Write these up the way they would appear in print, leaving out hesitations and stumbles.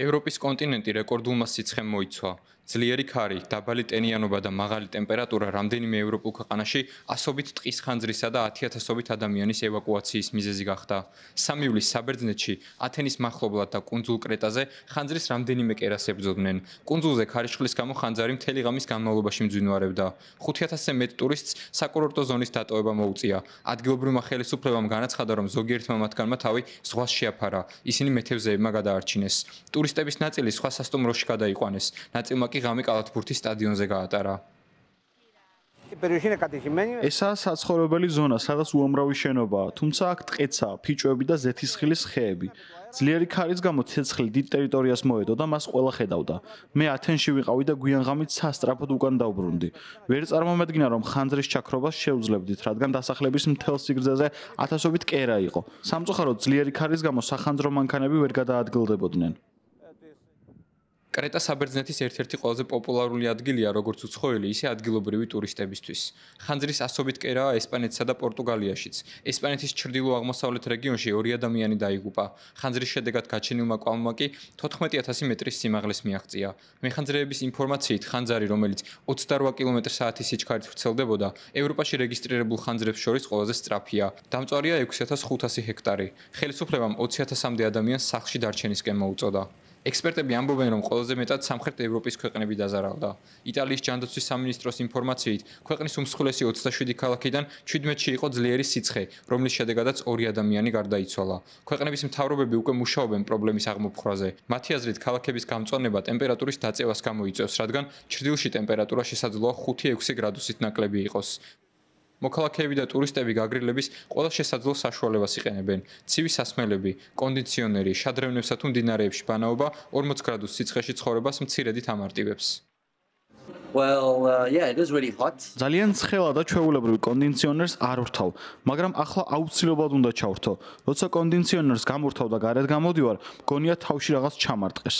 ევროპის კონტინენტი რეკორდულ მასიცხემ მოიცვა. ძლიერი ქარი, დაბალი ტენიანობა და მაღალი ტემპერატურა რამდენიმე ევროპულ ქვეყანაში ასობით ტყის ხანძრისა და 10,000-ობით ადამიანის ევაკუაციის მიზეზი გახდა. 3 ივლისს საბერძნეთში, ათენის მახლობლად და კუნძულ კრეტაზე ხანძრის რამდენიმე კერას ებრძოდნენ. კუნძულზე ქარიშხლის გამო ხანძარი მთელი ღამის განმავლობაში მძვინვარებდა. 5,000-ზე მეტ ტურისტს საკურორტო ზონის დატოვება მოუწია. ადგილობრივმა ხელისუფლებამ განაცხადა, რომ ზოგიერთმა მათგანმა თავი ზღვას შეაფარა. ისინი მეთევზეებმა გადაარჩინეს. ტურისტების ნაწილი სხვა სასტუმროში გადაიყვანეს. ნაწილმა კი ღამე კალათბურთის სტადიონზე გაატარა. ესაა საცხოვრებელი ზონა, სადაც უამრავი შენობაა, თუმცა აქ ტყეცაა, ფიჭვები და ზეთისხილის ხეები. ძლიერი ქარის გამო ცეცხლი დიდ ტერიტორიას მოედო და მას ყველა ხედავდა. მე ათენში ვიყავი და გვიან ღამით სასტრაფოდ უკან დავბრუნდი. ვერ წარმომედგინა, რომ ხანძრის ჩაქრობას შევძლებდით, რადგან დასახლების მთელ სიგრძეზე ათასობით კერა იყო. სამწუხაროდ ძლიერი ქარის გამო სახანძრო მანქანები ვერ გადაადგილდებოდნენ. კრეტა საბერძნეთის ერთ-ერთი ყველაზე პოპულარული ადგილია როგორც უცხოელი, ისე ადგილობრივი ტურისტებისთვის. ხანძრის ასობით კერაა ესპანეთსა და პორტუგალიაშიც. ესპანეთის ჩრდილო-აღმოსავლეთ რეგიონში 2 ადამიანი დაიღუპა. ხანძრის შედეგად გაჩენილმა კვალმა კი 14,000 მეტრის სიმაღლეს მიაღწია. მეხანძრეების ინფორმაციით, ხანძარი, რომელიც 28 კმ/სთ სიჩქარით ვრცელდებოდა, ევროპაში რეგისტრირებულ ხანძრებს შორის ყველაზე სწრაფია. დამწვარია 6,500 ჰექტარი. ხელისუფლებამ 20,000-მდე ადამიანს სახლში დარჩენისკენ მოუწოდა. ექსპერტები ამბობენ, რომ ყველაზე მეტად სამხრეთ ევროპის ქვეყნები დაზარალდა. იტალიის ჯანდაცვის სამინისტროს ინფორმაციით, ქვეყნის უმსხვილესი 27 ქალაქიდან 17-ში იყო ძლიერი სიცხე, რომლის შედეგადაც 2 ადამიანი გარდაიცვალა. ქვეყნების მთავრობები უკვე მუშაობენ პრობლემის აღმოფხვრაზე. მათი აზრით, ქალაქების გამწვანება ტემპერატურის დაწევას გამოიწვევს, რადგან ჩრდილში ტემპერატურა შესაძლოა 5-6 გრადუსით ნაკლები იყოს. მოქალაქეები და ტურისტები გაგრილების ყველა შესაძლო საშუალებას იყენებენ. ცივი სასმელები, კონდიციონერი, შადრევნებსა თუ მდინარეებში ბანაობა 40 გრადუს სიცხეში ცხოვრებას მცირედით ამარტივებს. ძალიან ცხელა და ჩვეულებრივ კონდიციონერს არ ვრთავ, მაგრამ ახლა აუცილებლად უნდა ჩავრთო. როცა კონდიციონერს გამურთავ და გარეთ გამოდივარ, მგონია თავში რაღაც ჩამარტყეს.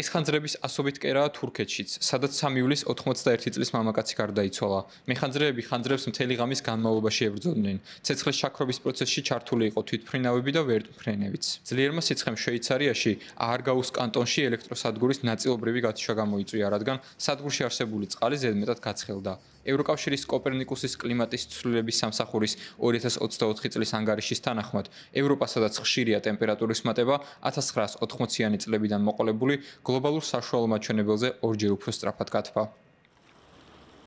ეს ხანძრების ასობით კერაა თურქეთშიც, სადაც 3 ივლისს 81 წლის მამაკაცი გარდაიცვალა. მეხანძრეები ხანძრებს მთელი ღამის განმავლობაში ებრძოდნენ. ცეცხლის ჩაქრობის პროცესში ჩართული იყო თვითმფრინავები და ვერტმფრენებიც. ძლიერმა სიცხემ შვეიცარიაში აარგაუს კანტონში ელექტროსადგურის ნაწილობრივი გათიშვა გამოიწვია, რადგან სადგურში არსებული წყალი ზედმეტად გაცხელდა. ევროკავშირის კოპერნიკუსის კლიმატის ცვლილების სამსახურის 2024 წლის ანგარიშის თანახმად, ევროპა, სადაც ხშირია ტემპერატურის მატება, 1980-იანი წლებიდან მოყოლებული გლობალურ საშუალო მაჩვენებელზე 2-ჯერ უფრო სწრაფად გათბა.